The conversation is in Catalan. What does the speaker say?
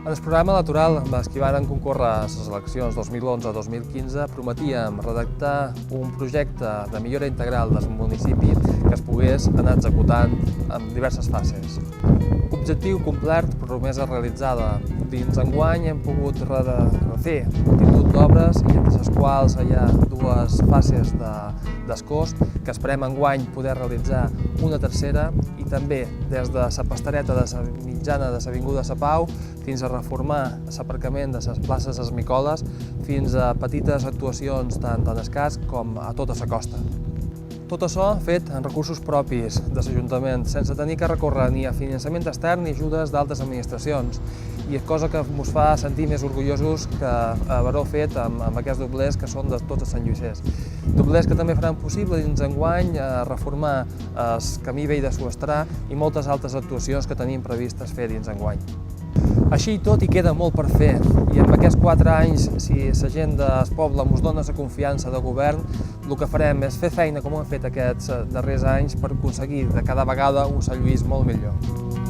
En el programa electoral amb els que varen córrer a les eleccions 2011-2015 prometíem redactar un projecte de millora integral del municipi que es pogués anar executant en diverses fases. Objectiu complert, promesa realitzada. Dins enguany hem pogut refer multitud d'obres i entre les quals hi ha dues fases d'escost que esperem enguany poder realitzar una tercera i també des de la pastareta de la mitjana de l'Avinguda Sa Pau fins a reformar l'aparcament de les places esmicoles fins a petites actuacions tant en el casc com a tota la costa. Tot això fet amb recursos propis de l'Ajuntament, sense tenir que recórrer ni a finançament extern ni ajudes d'altres administracions. I és cosa que ens fa sentir més orgullosos que haver-ho fet amb aquests doblers que són de tots els santlluïsers. Doblers que també faran possible dins enguany reformar el camí vell de Suestrà i moltes altres actuacions que tenim previstes fer dins enguany. Així i tot hi queda molt per fer i en aquests 4 anys, si la gent del poble ens dona la confiança de govern, el que farem és fer feina com ho hem fet aquests darrers anys per aconseguir de cada vegada un Sant Lluís molt millor.